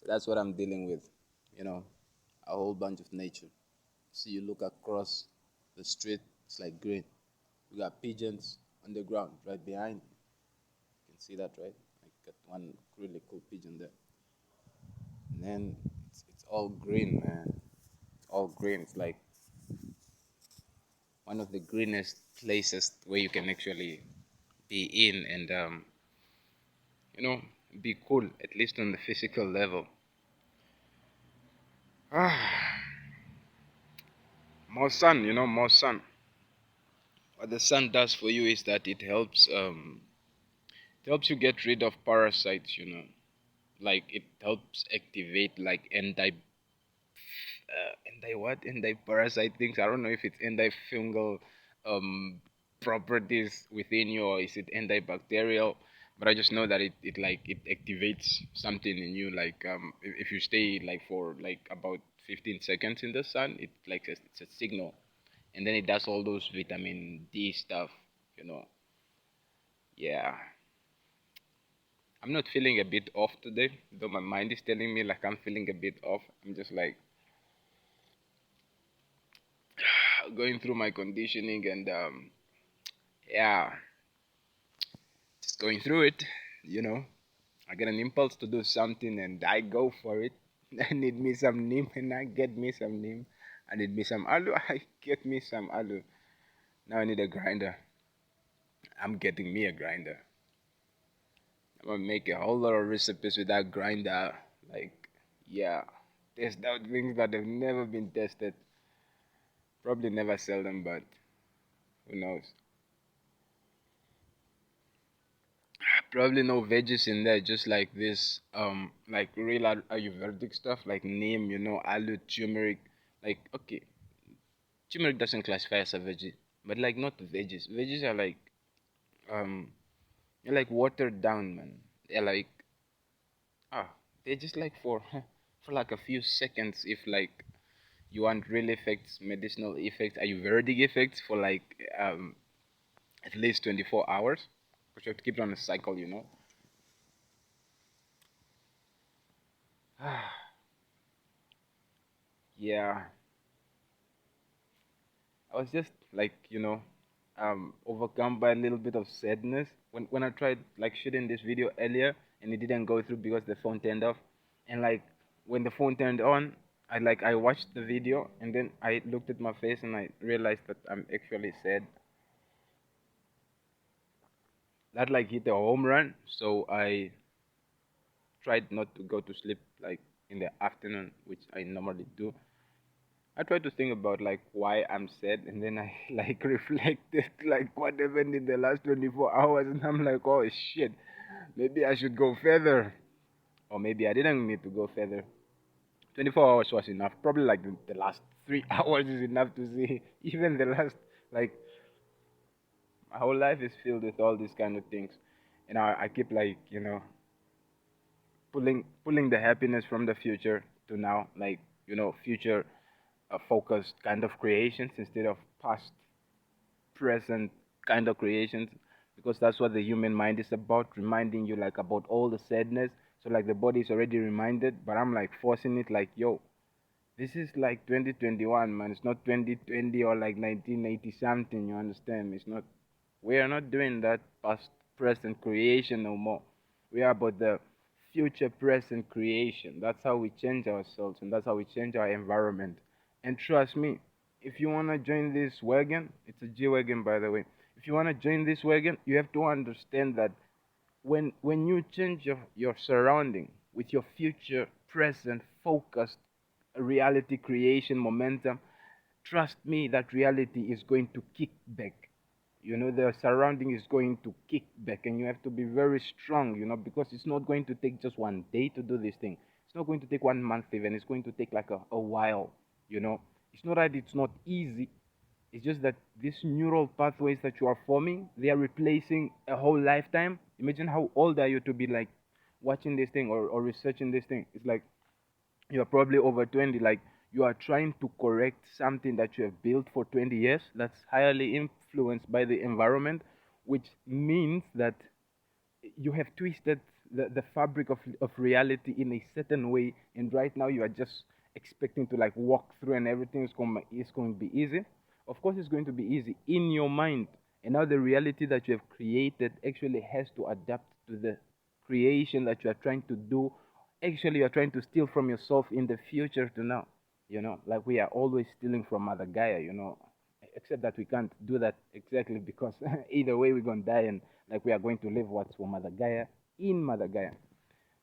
That's what I'm dealing with, you know, a whole bunch of nature. So you look across the street, it's like green. We got pigeons on the ground right behind you. You can see that, right? I got one really cool pigeon there. And then it's all green, man. It's all green. It's like one of the greenest places where you can actually be in and, you know, be cool, at least on the physical level. Ah, more sun, more sun. What the sun does for you is that it helps you get rid of parasites, like it helps activate like anti-parasite things. I don't know if it's antifungal um properties within you, or is it antibacterial, but I just know that it activates something in you, like if you stay like for like about 15 seconds in the sun, it's a signal, and then it does all those vitamin D stuff, you know. Yeah, I'm not feeling a bit off today, though my mind is telling me like I'm feeling a bit off. I'm just like going through my conditioning and yeah, just going through it, you know. I get an impulse to do something and I go for it. I need me some Neem and I get me some Neem. I need me some Aloe, I get me some Aloe. Now I need a grinder. I'm getting me a grinder. I'm gonna make a whole lot of recipes with that grinder. Like, yeah, test out things that have never been tested. Probably never sell them, but who knows? Probably no veggies in there, just like this, like real Ayurvedic stuff, like neem, aloe, turmeric. Like, okay, turmeric doesn't classify as a veggie, but like not veggies. Veggies are like, um, they're like watered down, man. They're like, ah, they're just like for, for like a few seconds. If like you want real effects, medicinal effects, Ayurvedic effects for like at least 24 hours, because you have to keep it on a cycle, Yeah, I was just like, overcome by a little bit of sadness when I tried like shooting this video earlier and it didn't go through because the phone turned off. And like when the phone turned on, I watched the video and then I looked at my face and I realized that I'm actually sad. That like hit a home run, so I tried not to go to sleep like in the afternoon, which I normally do. I try to think about like why I'm sad, and then I like reflected like what happened in the last 24 hours, and I'm like, oh shit, maybe I should go further, or maybe I didn't need to go further. 24 hours was enough. Probably like the last 3 hours is enough to see. Even the last like my whole life is filled with all these kind of things, and I keep like pulling the happiness from the future to now, like future focused kind of creations instead of past present kind of creations, because that's what the human mind is about, reminding you like about all the sadness. So like the body is already reminded, but I'm like forcing it like, yo, this is like 2021, man. It's not 2020 or like 1980 something. You understand? It's not. We are not doing that past present creation no more. We are about the future present creation. That's how we change ourselves, and that's how we change our environment. And trust me, if you wanna join this wagon, it's a G wagon by the way. If you wanna join this wagon, you have to understand that when you change your surrounding with your future present focused reality creation momentum, trust me, that reality is going to kick back. The surrounding is going to kick back, and you have to be very strong, because it's not going to take just one day to do this thing. It's not going to take 1 month even. It's going to take like a while. It's not that it's not easy. It's just that these neural pathways that you are forming, they are replacing a whole lifetime. Imagine how old are you to be like watching this thing or researching this thing. It's like you're probably over 20, like you are trying to correct something that you have built for 20 years that's highly influenced by the environment, which means that you have twisted the fabric of reality in a certain way, and right now you are just expecting to like walk through and everything is going to be easy. Of course it's going to be easy in your mind, and now the reality that you have created actually has to adapt to the creation that you are trying to do. Actually you are trying to steal from yourself in the future to now, like we are always stealing from Mother Gaia, except that we can't do that exactly because either way we're going to die, and like we are going to live what's for Mother Gaia in Mother Gaia.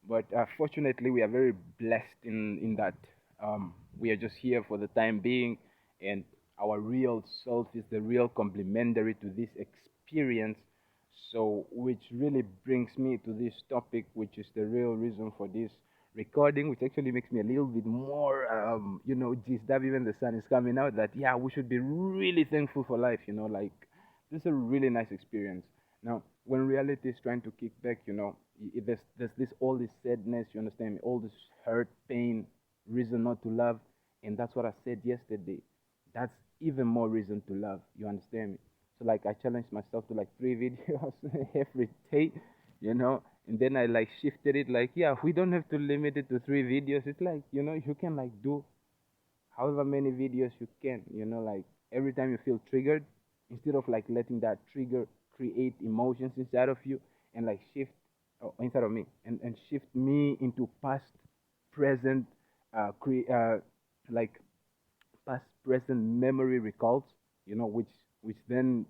But fortunately we are very blessed in that we are just here for the time being, and our real self is the real complementary to this experience. So which really brings me to this topic, which is the real reason for this recording, which actually makes me a little bit more just that even the sun is coming out, that yeah, we should be really thankful for life, like this is a really nice experience. Now when reality is trying to kick back, there's this all this sadness, you understand me, all this hurt, pain, reason not to love. And that's what I said yesterday, that's even more reason to love, you understand me. So like I challenged myself to like 3 videos every day, and then I like shifted it, like yeah, we don't have to limit it to 3 videos. It's like, you can like do however many videos you can, like every time you feel triggered, instead of like letting that trigger create emotions inside of you, and like shift inside of me, and shift me into past, present, like past, present memory recalls, which then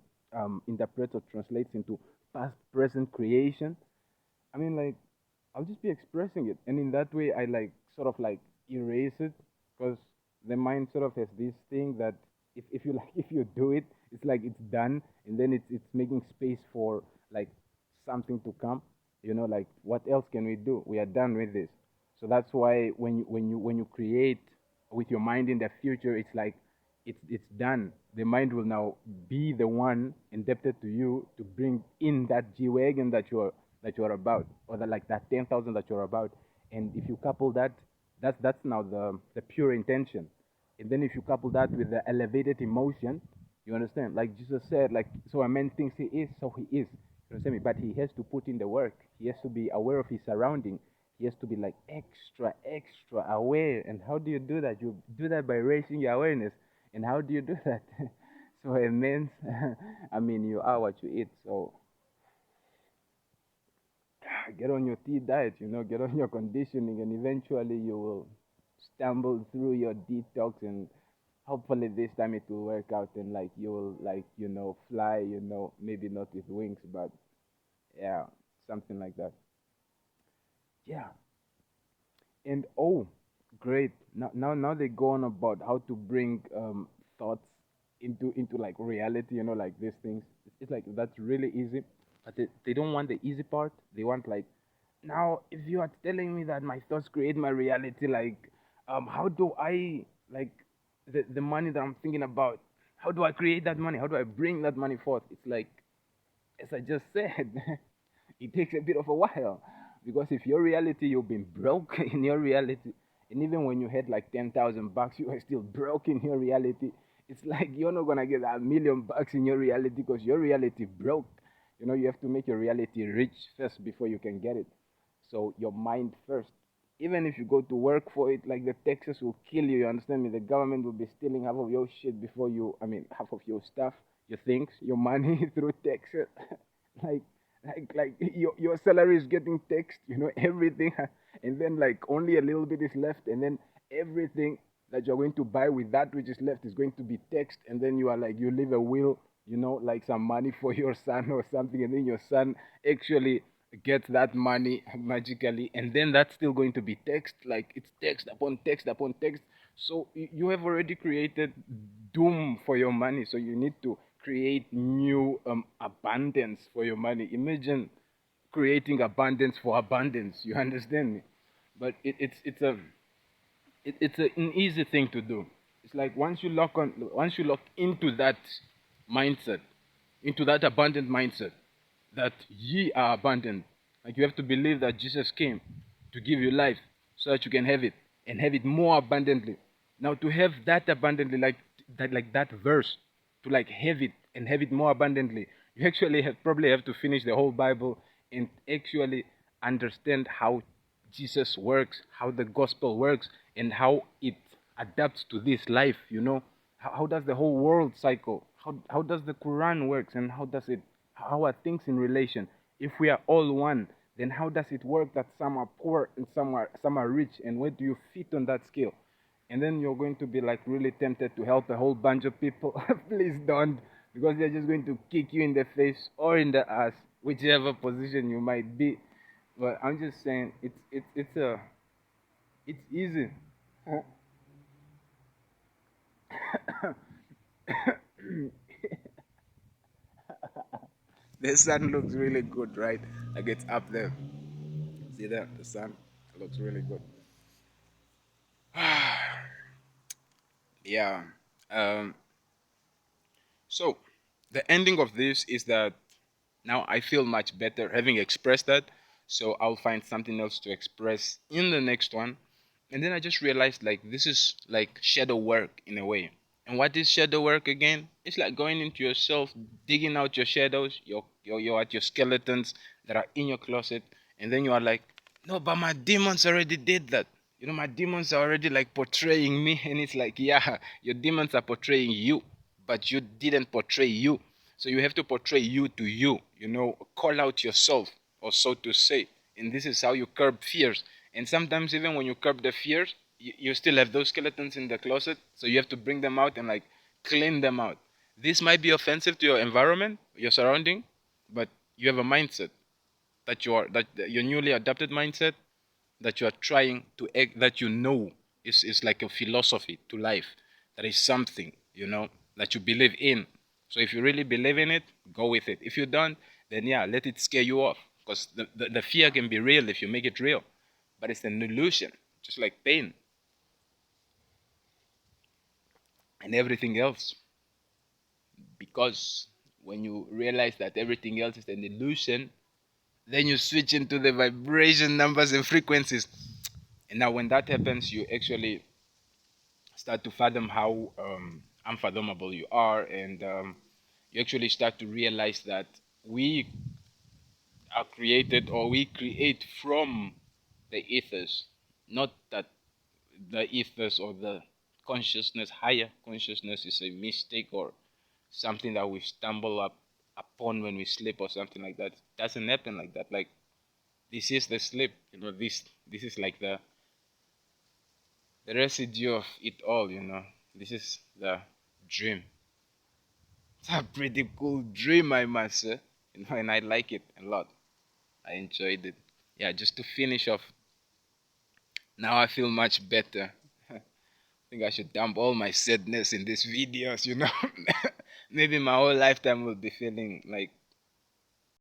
interprets or translates into past, present creation. I mean, like, I'll just be expressing it, and in that way, I like sort of like erase it, because the mind sort of has this thing that if you like if you do it, it's like it's done, and then it's making space for like something to come. Like what else can we do? We are done with this. So that's why when you create with your mind in the future, it's like it's done. The mind will now be the one indebted to you to bring in that G wagon that you are about, or like that 10,000 that you're about. And if you couple that, that's now the pure intention. And then if you couple that with the elevated emotion, you understand? Like Jesus said, like, so a man thinks he is, so he is. You understand me? But he has to put in the work. He has to be aware of his surrounding. He has to be like extra, extra aware. And how do you do that? You do that by raising your awareness. And how do you do that? So it means, I mean, you are what you eat. So get on your tea diet, get on your conditioning, and eventually you will stumble through your detox, and hopefully this time it will work out, and like you will like, fly, maybe not with wings, but yeah, something like that. Yeah. And oh, great. Now they go on about how to bring thoughts into like reality, like these things. It's like that's really easy, but they don't want the easy part. They want like, now if you are telling me that my thoughts create my reality, like how do I like the money that I'm thinking about? How do I create that money? How do I bring that money forth? It's like, as I just said, it takes a bit of a while, because if your reality, you've been broke in your reality, and even when you had like 10,000 bucks, you are still broke in your reality. It's like you're not gonna get $1 million in your reality because your reality broke. You have to make your reality rich first before you can get it. So your mind first. Even if you go to work for it, like the taxes will kill you. You understand me? The government will be stealing half of your shit before you. I mean, half of your stuff, your things, your money through taxes. like, like your salary is getting taxed. Everything, and then like only a little bit is left, and then everything that you're going to buy with that which is left is going to be taxed, and then you are like you leave a will, like some money for your son or something, and then your son actually gets that money magically, and then that's still going to be text, like it's text upon text upon text. So you have already created doom for your money, so you need to create new abundance for your money. Imagine creating abundance for abundance, you understand me? But it's an easy thing to do. It's like once you lock into that mindset, into that abundant mindset, that ye are abundant. Like you have to believe that Jesus came to give you life so that you can have it and have it more abundantly. Now to have that abundantly, like that verse, to like have it and have it more abundantly, you actually probably have to finish the whole Bible and actually understand how Jesus works, how the gospel works, and how it adapts to this life. How does the whole world cycle? How does the Quran works, and how are things in relation? If we are all one, then how does it work that some are poor and some are rich, and where do you fit on that scale? And then you're going to be like really tempted to help a whole bunch of people. Please don't, because they're just going to kick you in the face or in the ass, whichever position you might be. But I'm just saying, it's easy. The sun looks really good, right? Like it's up there. See that? The sun looks really good. Yeah. Um, so the ending of this is that now I feel much better having expressed that. So I'll find something else to express in the next one. And then I just realized like this is like shadow work in a way. And what is shadow work again? It's like going into yourself, digging out your shadows, your skeletons that are in your closet, and then you are like, no, but my demons already did that. My demons are already like portraying me, and it's like, yeah, your demons are portraying you, but you didn't portray you. So you have to portray you to you, call out yourself, or so to say. And this is how you curb fears. And sometimes even when you curb the fears, you still have those skeletons in the closet, so you have to bring them out and like clean them out. This might be offensive to your environment, your surrounding, but you have a mindset that your newly adopted mindset that you are trying to that is like a philosophy to life. That is something that you believe in. So if you really believe in it, go with it. If you don't, then yeah, let it scare you off, because the fear can be real if you make it real, but it's an illusion, just like pain and everything else. Because when you realize that everything else is an illusion, then you switch into the vibration numbers and frequencies. And now when that happens, you actually start to fathom how unfathomable you are, and you actually start to realize that we are created, or we create from the ethers, not that the ethers or the consciousness, higher consciousness, is a mistake or something that we stumble upon when we sleep or something like that. It doesn't happen like that. Like, this is the sleep. This is like the residue of it all. This is the dream. It's a pretty cool dream, I must say. And I like it a lot. I enjoyed it. Yeah, just to finish off, now I feel much better. I think I should dump all my sadness in these videos. Maybe my whole lifetime will be feeling like